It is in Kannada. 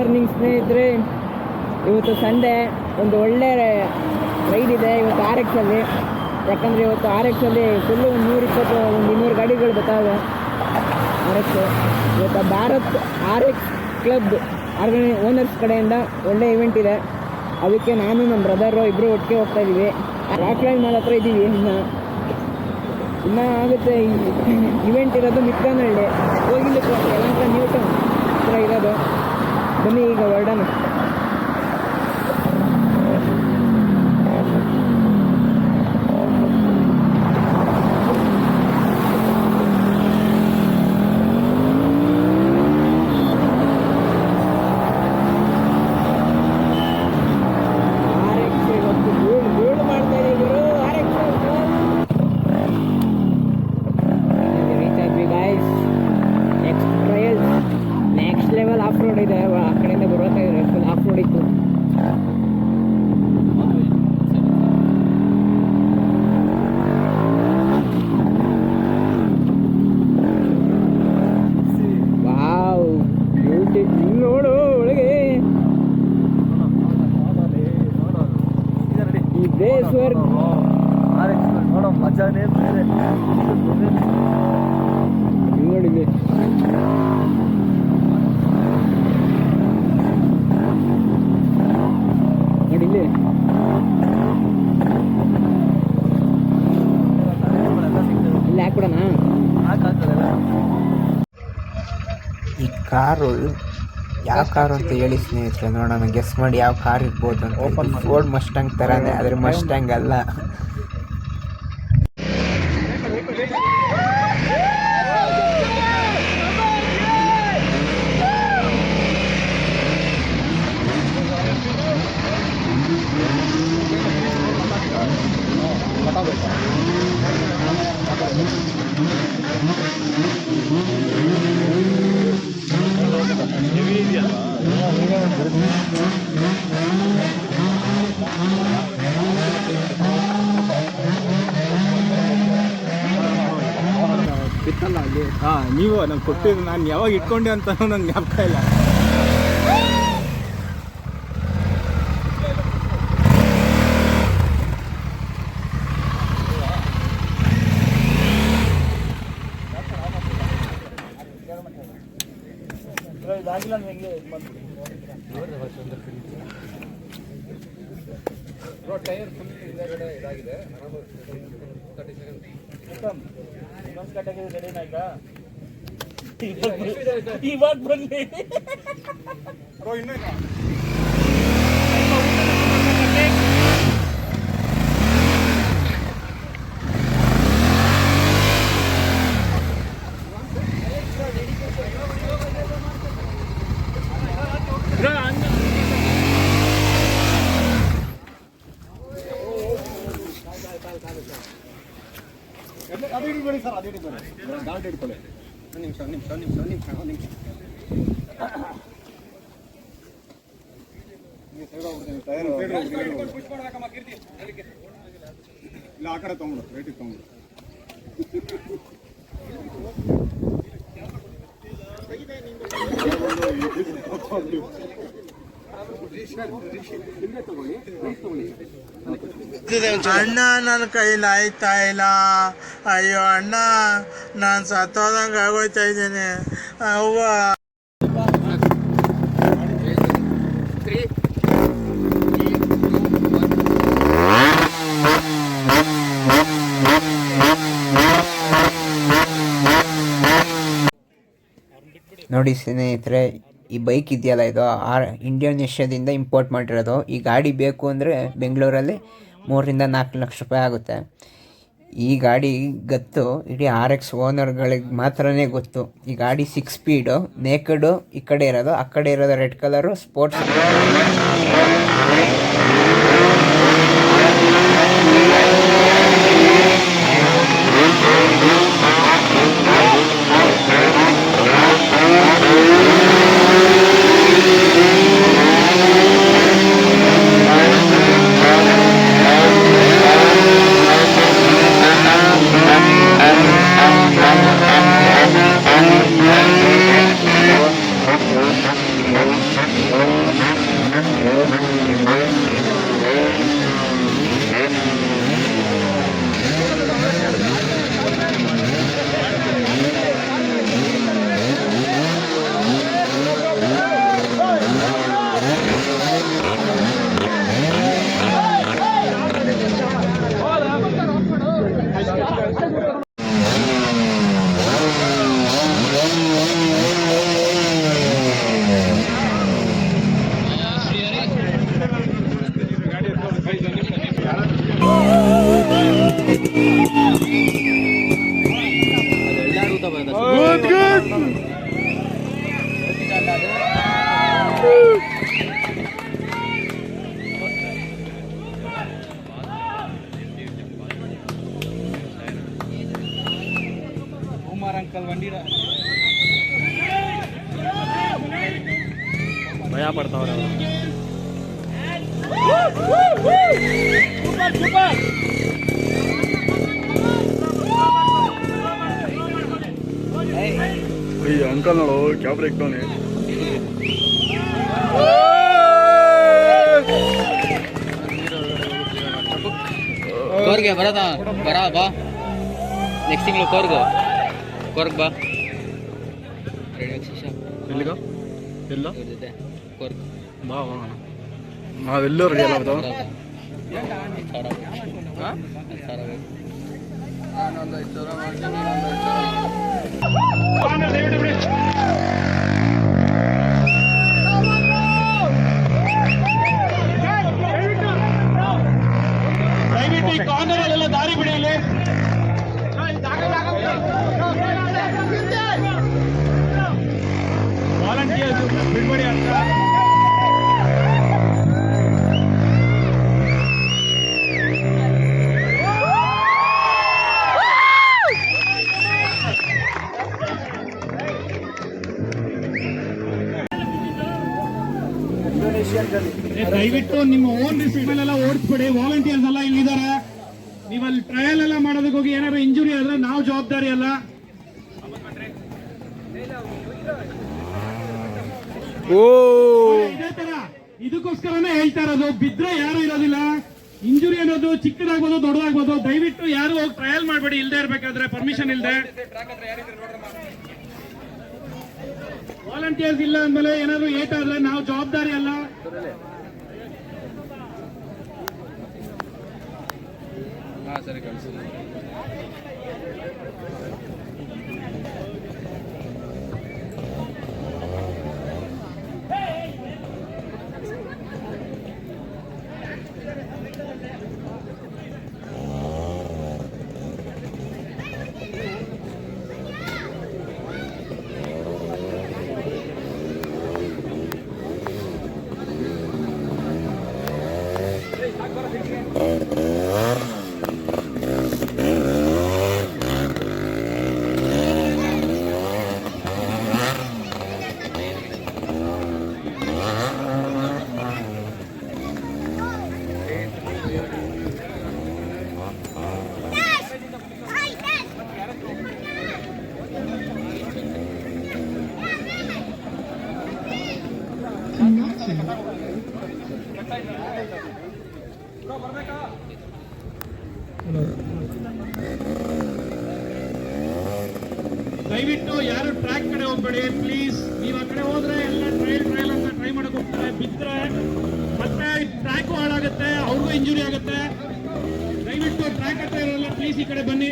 ಮಾರ್ನಿಂಗ್ ಸ್ನೇಹಿತರೆ. ಇವತ್ತು ಸಂಡೇ, ಒಂದು ಒಳ್ಳೆ ರೈಡ್ ಇದೆ ಇವತ್ತು RX-ಅಲ್ಲಿ. ಯಾಕಂದರೆ ಇವತ್ತು RX-ಅಲ್ಲಿ ಫುಲ್ಲು 120 ಒಂದು 200 ಗಾಡಿಗಳು ಬರ್ತಾವೆ. RX ಇವತ್ತು ಭಾರತ್ RX ಕ್ಲಬ್ ಓನರ್ಸ್ ಕಡೆಯಿಂದ ಒಳ್ಳೆ ಇವೆಂಟ್ ಇದೆ. ಅದಕ್ಕೆ ನಾನು ನಮ್ಮ ಬ್ರದರು ಇಬ್ಬರು ಒಟ್ಟಿಗೆ ಹೋಗ್ತಾ ಇದ್ದೀವಿ. ರಾಕ್ಲೈನ್ ಮಾಲ್ ಹತ್ರ ಇದ್ದೀವಿ. ಇನ್ನೂ ಆಗುತ್ತೆ. ಈ ಇವೆಂಟ್ ಇರೋದು ಮಿಕ್ಕನಹಳ್ಳಿ, ಹೋಗಿಲಿಕ್ಕೆ ಯಲಹಂಕ ನ್ಯೂ ಟೌನ್ ಹತ್ರ ಇರೋದು. ಬನ್ನಿ ಈಗ ಹೊರಡೋಣ. ಆಫ್ ರೋಡ್ ಇದೆ, ಆ ಕಡೆಯಿಂದ ಬರ್ಬೇಕಾದ್ರೆ ಫುಲ್ ಆಫ್ ರೋಡ್ ಇತ್ತು. Wow, beauty. ನೋಡು ಒಳಗೆ ಇದೇ ಸ್ವರ್ಗ. ನೋಡೋ ಮಜಾನೇ ಬೇರೆ. ನೋಡಿದೆ ನೋಡಿಲ್ಲಿ ಇಲ್ಲಿ ಹಾಕ್ಬಿಡೋಣ. ಈ ಕಾರು ಯಾವ ಕಾರು ಅಂತ ಹೇಳಿ ಸ್ನೇಹಿತರೆ, ನೋಡೋಣ, ಗೆಸ್ ಮಾಡಿ ಯಾವ ಕಾರ್ ಇರ್ಬೋದು ಅಂತ. ಫೋರ್ಡ್ ಮಸ್ಟ್ಯಾಂಗ್ ಥರನೇ, ಆದರೆ ಮಸ್ಟ್ಯಾಂಗ್ ಅಲ್ಲ. ಬಿತ್ತಲ್ಲ ಅಲ್ಲಿ. ನೀವು ನಂಗೆ ಕೊಟ್ಟಿದ್ದು ನಾನು ಯಾವಾಗ ಇಟ್ಕೊಂಡೆ ಅಂತ ನಂಗೆ ಜ್ಞಾಪಕ ಇಲ್ಲ. ಟೈರ್ ಫುಲ್ ಹಿಂದೆಗಡೆ ಇದಾಗಿದೆ. ಇವಾಗ ಬನ್ನಿ. ಅದೇ ಇಟ್ಕೊಳ್ಳಿ ಸರ್, ಅದೇ ಇಟ್ಕೊಳ್ಳಿ. ಗಾರ್ಡ್ ಇಟ್ಕೊಳ್ಳಿ. ಒಂದು ನಿಮಿಷ. ಇಲ್ಲ, ಆ ಕಡೆ ತಗೊಂಡು ರೈಟಿಗೆ ತಗೊಂಡು. ಅಣ್ಣ, ನನ್ನ ಕೈಲಿ ಆಯ್ತಾ ಇಲ್ಲ. ಅಯ್ಯೋ ಅಣ್ಣ, ನಾನು ಸತ್ತೋದಂಗೆ ಆಗೋಯ್ತಾ ಇದ್ದೀನಿ. ಅವ್ವ, ನೋಡಿ ಸ್ನೇಹಿತರೆ, ಈ ಬೈಕ್ ಇದೆಯಲ್ಲ, ಇದು ಇಂಡೋನೇಷ್ಯಾದಿಂದ ಇಂಪೋರ್ಟ್ ಮಾಡಿರೋದು. ಈ ಗಾಡಿ ಬೇಕು ಅಂದರೆ ಬೆಂಗಳೂರಲ್ಲಿ 3 ರಿಂದ 4 ಲಕ್ಷ ರೂಪಾಯಿ ಆಗುತ್ತೆ. ಈ ಗಾಡಿ ಗೊತ್ತು ಇಡೀ RX ಓನರ್ಗಳಿಗೆ ಮಾತ್ರನೇ ಗೊತ್ತು. ಈ ಗಾಡಿ 6 ಸ್ಪೀಡು, ನೇಕಡು ಈ ಕಡೆ ಇರೋದು, ಆ ಕಡೆ ಇರೋದು red colour sports. Umar uncle ಬಂದಿರ ಭಯ ಪಡ್ತಾವ್ರೆ ಅವರು. अंकल नोड़ो क्या ब्रेक डाउन है ಕೋರ್ಗೆ ಬರೋದಾ ಬಾ ನೆಕ್ಸ್ಟ್ ತಿಂಗಳು ಕೋರ್ಗ್ ಬಾ ಎಲ್ಲಿಗ ಎಲ್ಲ ಜೊತೆ ಕೋರ್ಗ್ ಬಾ ನಾವೆಲ್ಲರೂ ರೆಡಿ ಅಲ್ಲ ಬರ್ತವ ದಯವಿಟ್ಟು ಈ ಕಾರ್ನರಲ್ಲೆಲ್ಲ ದಾರಿ ಬಿಡಿಯಲ್ಲಿ. ವಾಲಂಟಿಯರ್ಸ್ ಬಿಡ್ಬೇಡಿ ಅಂತ. ದಯವಿಟ್ಟು ನಿಮ್ಮ ಓನ್ ರಿಸ್ಕ್ ಮೇಲೆಲ್ಲ ಓಡಿಸ್ಬೇಡಿ. ವಾಲಂಟಿಯರ್ಸ್ ಎಲ್ಲ ಇಲ್ಲಿದ್ದಾರೆ. ನೀವಲ್ಲಿ ಟ್ರಯಲ್ ಎಲ್ಲ ಮಾಡೋದಕ್ಕೆ ಹೋಗಿ ಏನಾದ್ರು ಇಂಜುರಿ ಆದ್ರೆ ನಾವು ಜವಾಬ್ದಾರಿ ಅಲ್ಲ. ಇದೇ ತರ ಇದಕ್ಕೋಸ್ಕರನೇ ಹೇಳ್ತಾ ಇರೋದು, ಬಿದ್ರೆ ಯಾರು ಇರೋದಿಲ್ಲ. ಇಂಜುರಿ ಅನ್ನೋದು ಚಿಕ್ಕದಾಗ್ಬೋದು ದೊಡ್ಡದಾಗ್ಬೋದು. ದಯವಿಟ್ಟು ಯಾರು ಹೋಗಿ ಟ್ರಯಲ್ ಮಾಡಬೇಡಿ ಇಲ್ಲದೆ ಇರ್ಬೇಕಾದ್ರೆ, ಪರ್ಮಿಷನ್ ಇಲ್ಲದೆ. ವಾಲಂಟಿಯರ್ಸ್ ಇಲ್ಲ ಅಂದ್ಮೇಲೆ ಏನಾದ್ರು ಏಟಾದ್ರೆ ನಾವು ಜವಾಬ್ದಾರಿ ಅಲ್ಲ. ಸರಿ ಕಳಿಸಿ. ದಯವಿಟ್ಟು ಯಾರು ಟ್ರ್ಯಾಕ್ ಕಡೆ ಹೋಗ್ಬೇಡಿ ಪ್ಲೀಸ್. ನೀವು ಆ ಕಡೆ ಹೋದ್ರೆ ಎಲ್ಲ ಟ್ರಯಲ್ ಅಂತ ಟ್ರೈ ಮಾಡಕ್ ಹೋಗ್ತಾರೆ. ಬಿದ್ದರೆ ಮತ್ತೆ ಟ್ರ್ಯಾಕು ಹಾಳಾಗುತ್ತೆ, ಅವ್ರಿಗೂ ಇಂಜುರಿ ಆಗುತ್ತೆ. ದಯವಿಟ್ಟು ಟ್ರ್ಯಾಕ್ ಹತ್ರ ಇರೋಲ್ಲ ಪ್ಲೀಸ್ ಈ ಕಡೆ ಬನ್ನಿ.